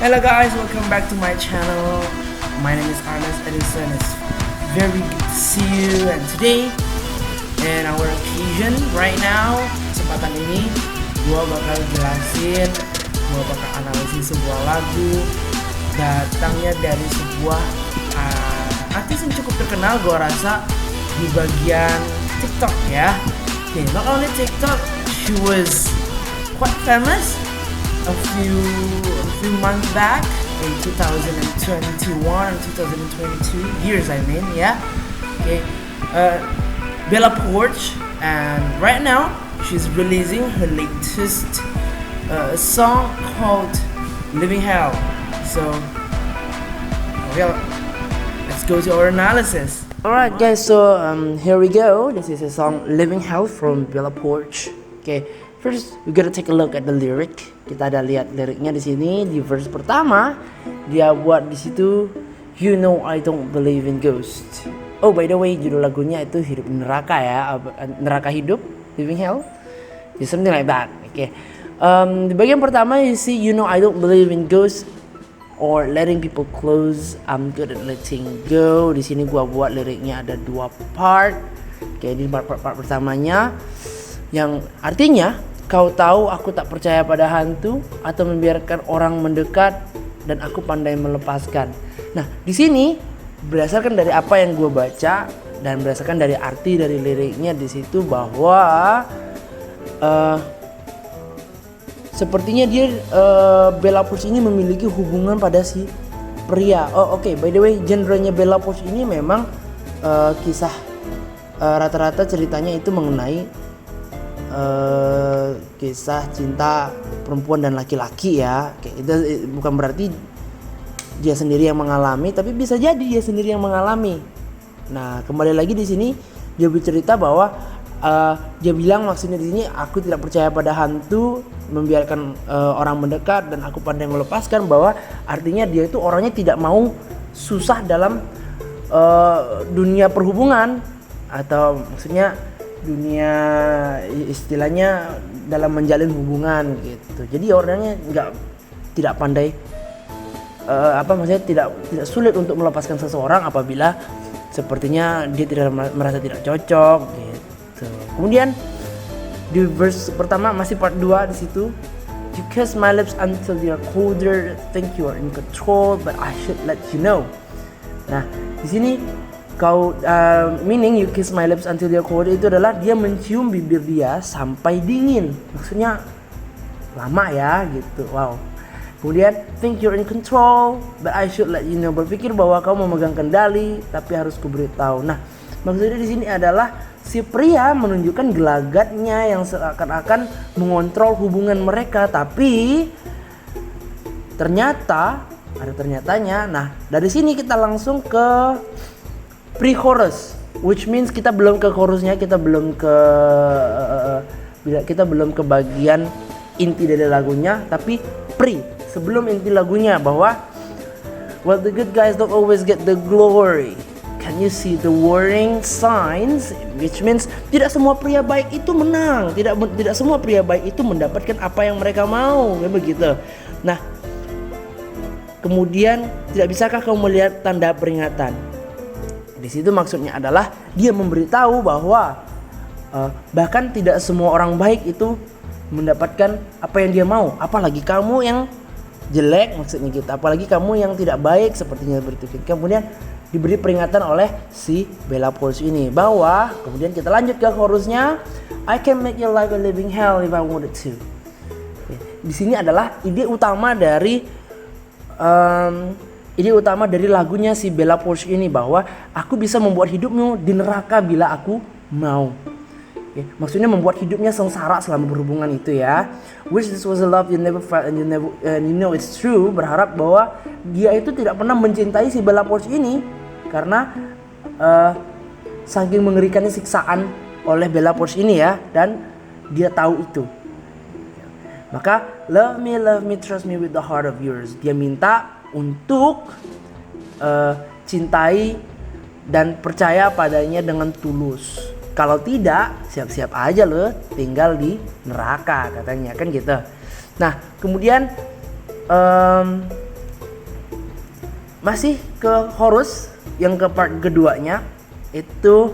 Hello guys, welcome back to my channel. My name is Ernest Edison. It's very good to see you. And today, in our occasion, right now, kesempatan ini, gue bakal jelasin, gue bakal analisis sebuah lagu datangnya dari sebuah artis yang cukup terkenal, gue rasa di bagian TikTok ya. Okay, not only TikTok, she was quite famous a few months back in 2021 and 2022 years, I mean, yeah. Okay, Bella Poarch, and right now she's releasing her latest song called "Living Hell." So, okay, let's go to our analysis. Alright guys, so here we go. This is a song "Living Hell" from Bella Poarch. Okay, first we gotta take a look at the lyric. Kita ada lihat liriknya di sini. Di verse pertama dia buat di situ, "You know I don't believe in ghosts." Oh, by the way, judul lagunya itu Hidup Neraka ya, Neraka Hidup, Living Hell, just something like that. Okay. Di bagian pertama you see, "You know I don't believe in ghosts or letting people close. I'm good at letting go." Di sini gua buat liriknya ada dua part. Oke, di part pertamanya yang artinya, "Kau tahu aku tak percaya pada hantu atau membiarkan orang mendekat dan aku pandai melepaskan." Nah, di sini berdasarkan dari apa yang gue baca dan berdasarkan dari arti dari liriknya di situ bahwa sepertinya dia Bella Poarch ini memiliki hubungan pada si pria. Oh, oke. By the way, genrenya Bella Poarch ini memang kisah rata-rata ceritanya itu mengenai kisah cinta perempuan dan laki-laki ya. Itu bukan berarti dia sendiri yang mengalami, tapi bisa jadi dia sendiri yang mengalami. Nah, kembali lagi di sini dia bercerita bahwa dia bilang maksudnya di sini, "Aku tidak percaya pada hantu, membiarkan orang mendekat dan aku pandai melepaskan," bahwa artinya dia itu orangnya tidak mau susah dalam dunia perhubungan, atau maksudnya dunia istilahnya dalam menjalin hubungan gitu. Jadi orangnya tidak pandai maksudnya tidak sulit untuk melepaskan seseorang apabila sepertinya dia tidak merasa tidak cocok gitu. Kemudian di verse pertama masih part 2 di situ, "You kiss my lips until they are colder, think you are in control, but I should let you know." Nah, di sini meaning "you kiss my lips until they are colder" itu adalah dia mencium bibir dia sampai dingin. Maksudnya lama ya gitu. Wow. Kemudian, "think you're in control, but I should let you know." Berpikir bahwa kau memegang kendali, tapi harus kuberitahu. Nah, maksudnya di sini adalah si pria menunjukkan gelagatnya yang seakan-akan mengontrol hubungan mereka, tapi ternyata ada ternyatanya. Nah, dari sini kita langsung ke pre-chorus, which means kita belum ke chorusnya, kita belum ke bagian inti dari lagunya, tapi sebelum inti lagunya bahwa, "Well, the good guys don't always get the glory. Can you see the warning signs?" Which means tidak semua pria baik itu menang, tidak semua pria baik itu mendapatkan apa yang mereka mau, kayak begitu. Nah, kemudian, "tidak bisakah kamu melihat tanda peringatan?" Di situ maksudnya adalah dia memberitahu bahwa bahkan tidak semua orang baik itu mendapatkan apa yang dia mau, apalagi kamu yang jelek, maksudnya gitu, apalagi kamu yang tidak baik sepertinya begitu. Kemudian diberi peringatan oleh si Bella Poarch ini bahwa, kemudian kita lanjut ke chorusnya, "I can make your life a living hell if I wanted to." Di sini adalah ide utama dari lagunya si Bella Poarch ini, bahwa aku bisa membuat hidupmu di neraka bila aku mau. Maksudnya membuat hidupnya sengsara selama berhubungan itu ya. "Wish this was a love you never felt and you know it's true." Berharap bahwa dia itu tidak pernah mencintai si Bella Poarch ini karena saking mengerikannya siksaan oleh Bella Poarch ini ya, dan dia tahu itu. Maka love me, trust me with the heart of yours. Dia minta untuk cintai dan percaya padanya dengan tulus. Kalau tidak, siap-siap aja lo tinggal di neraka katanya, kan gitu. Nah, kemudian masih ke chorus yang ke part keduanya itu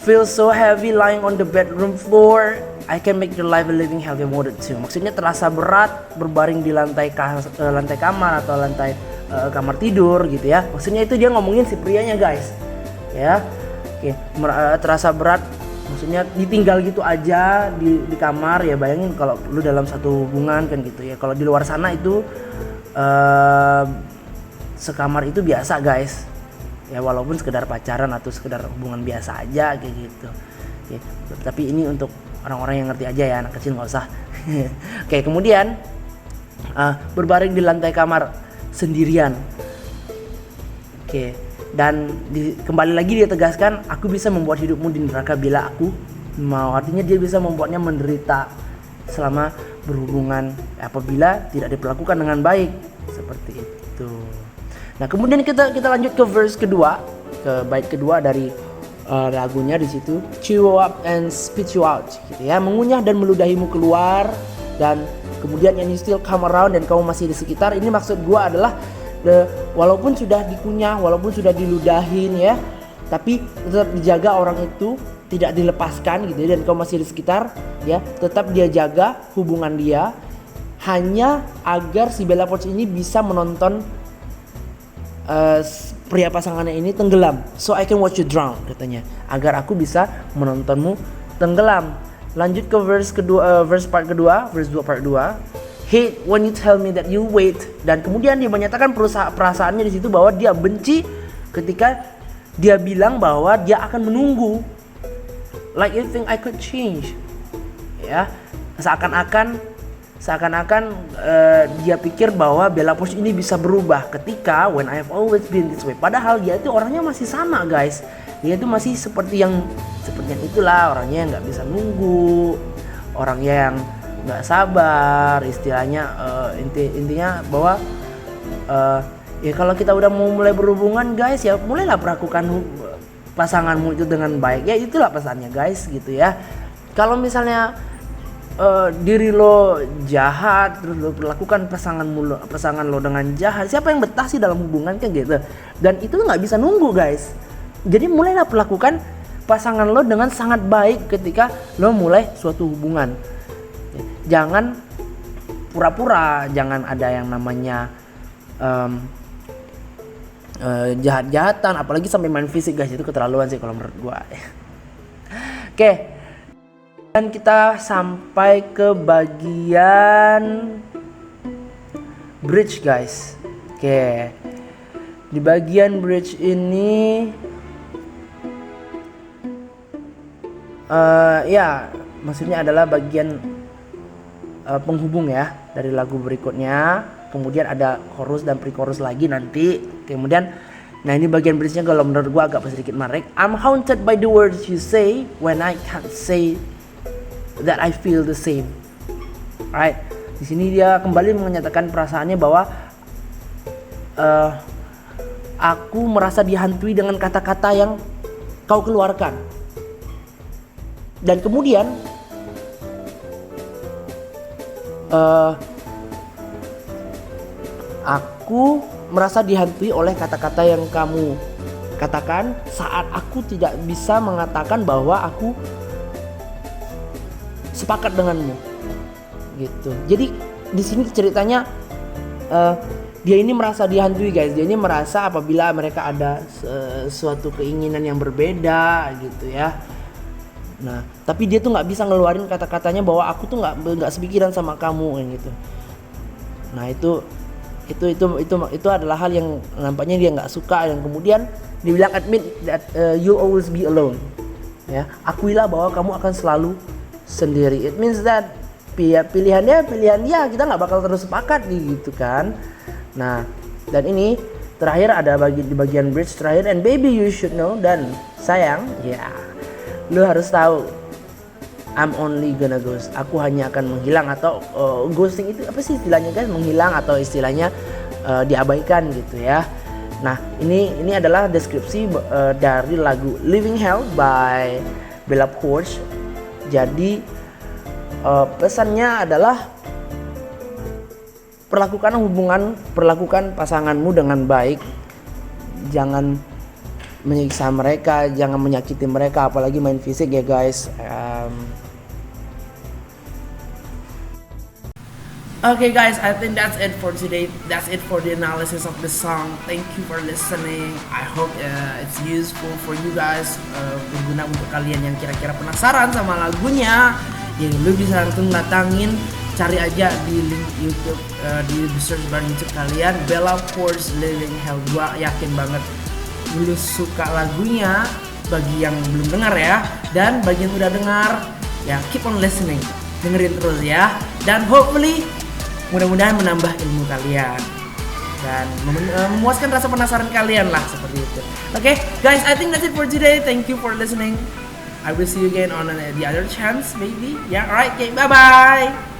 feel so heavy lying on the bedroom floor. I can make your life a living hell you wanted to. Maksudnya terasa berat berbaring di lantai kamar atau lantai kamar tidur gitu ya. Maksudnya itu dia ngomongin si prianya guys. Ya. Oke, terasa berat maksudnya ditinggal gitu aja di kamar ya. Bayangin kalau lu dalam satu hubungan kan gitu ya. Kalau di luar sana itu sekamar itu biasa guys. Ya walaupun sekedar pacaran atau sekedar hubungan biasa aja kayak gitu. Oke, tapi ini untuk orang-orang yang ngerti aja ya, anak kecil nggak usah. Oke, kemudian berbaring di lantai kamar sendirian. Oke, dan kembali lagi dia tegaskan, aku bisa membuat hidupmu di neraka bila aku mau. Artinya dia bisa membuatnya menderita selama berhubungan apabila tidak diperlakukan dengan baik seperti itu. Nah, kemudian kita lanjut ke verse kedua, ke bait kedua dari lagunya di situ, chew you up and spit you out gitu ya, mengunyah dan meludahimu keluar, dan kemudian yang you still come around dan kamu masih di sekitar. Ini maksud gua adalah walaupun sudah dikunyah, walaupun sudah diludahin ya, tapi tetap dijaga orang itu, tidak dilepaskan gitu ya, dan kamu masih di sekitar ya, tetap dia jaga hubungan dia hanya agar si Bella Poarch ini bisa menonton pria pasangannya ini tenggelam. So I can watch you drown katanya, agar aku bisa menontonmu tenggelam. Lanjut ke verse part kedua, verse 2 part 2. Hate when you tell me that you wait. Dan kemudian dia menyatakan perasaannya di situ bahwa dia benci ketika dia bilang bahwa dia akan menunggu. Like you think I could change. Ya, seakan-akan dia pikir bahwa Bella Poarch ini bisa berubah ketika when I have always been this way. Padahal dia itu orangnya masih sama guys. Dia itu masih seperti yang itulah, orangnya yang nggak bisa nunggu, orangnya yang nggak sabar, istilahnya intinya bahwa ya kalau kita udah mau mulai berhubungan guys, ya mulailah perlakukan pasanganmu itu dengan baik. Ya itulah pesannya guys gitu ya. Kalau misalnya diri lo jahat, terus lo perlakukan pasangan lo dengan jahat, siapa yang betah sih dalam hubungan kan gitu. Dan itu nggak bisa nunggu guys. Jadi mulailah perlakukan pasangan lo dengan sangat baik ketika lo mulai suatu hubungan. Jangan pura-pura, jangan ada yang namanya jahat-jahatan, apalagi sampai main fisik guys, itu keterlaluan sih kalau menurut gua. Oke. Dan kita sampai ke bagian bridge guys. Oke. Di bagian bridge ini ya maksudnya adalah bagian penghubung ya dari lagu berikutnya. Kemudian ada chorus dan pre-chorus lagi nanti. Kemudian nah ini bagian bridge-nya kalau menurut gua agak sedikit menarik. I'm haunted by the words you say when I can't say that I feel the same. Right. Di sini dia kembali menyatakan perasaannya bahwa aku merasa dihantui dengan kata-kata yang kau keluarkan. Dan kemudian aku merasa dihantui oleh kata-kata yang kamu katakan saat aku tidak bisa mengatakan bahwa aku sepakat denganmu, gitu. Jadi di sini ceritanya dia ini merasa dihantui guys. Dia ini merasa apabila mereka ada suatu keinginan yang berbeda, gitu ya. Nah, tapi dia tuh nggak bisa ngeluarin kata-katanya bahwa aku tuh nggak sepikiran sama kamu, kan gitu. Nah itu adalah hal yang nampaknya dia nggak suka, dan kemudian dia bilang admit that you'll always be alone. Ya, akuilah bahwa kamu akan selalu sendiri. It means that pilihan dia, kita nggak bakal terus sepakat gitu kan. Nah, dan ini terakhir ada di bagian bridge terakhir, and baby you should know, dan sayang ya lu harus tahu, I'm only gonna ghost, aku hanya akan menghilang, atau ghosting itu apa sih istilahnya guys, menghilang atau istilahnya diabaikan gitu ya. Nah ini adalah deskripsi dari lagu Living Hell by Bella Poarch. Jadi pesannya adalah perlakukan pasanganmu dengan baik. Jangan menyiksa mereka, jangan menyakiti mereka, apalagi main fisik ya guys. Okay guys, I think that's it for today. That's it for the analysis of the song. Thank you for listening. I hope it's useful for you guys, berguna untuk kalian yang kira-kira penasaran sama lagunya. Ya lu bisa langsung datangin, cari aja di link YouTube, di search bar YouTube kalian, Bella Pours Living Hell. Gua yakin banget lu suka lagunya. Bagi yang belum dengar ya, dan bagi yang udah dengar ya, keep on listening, dengerin terus ya, dan hopefully mudah-mudahan menambah ilmu kalian dan memuaskan rasa penasaran kalian lah, seperti itu. Okay guys, I think that's it for today. Thank you for listening. I will see you again on the other chance maybe. Yeah, alright, okay, bye bye.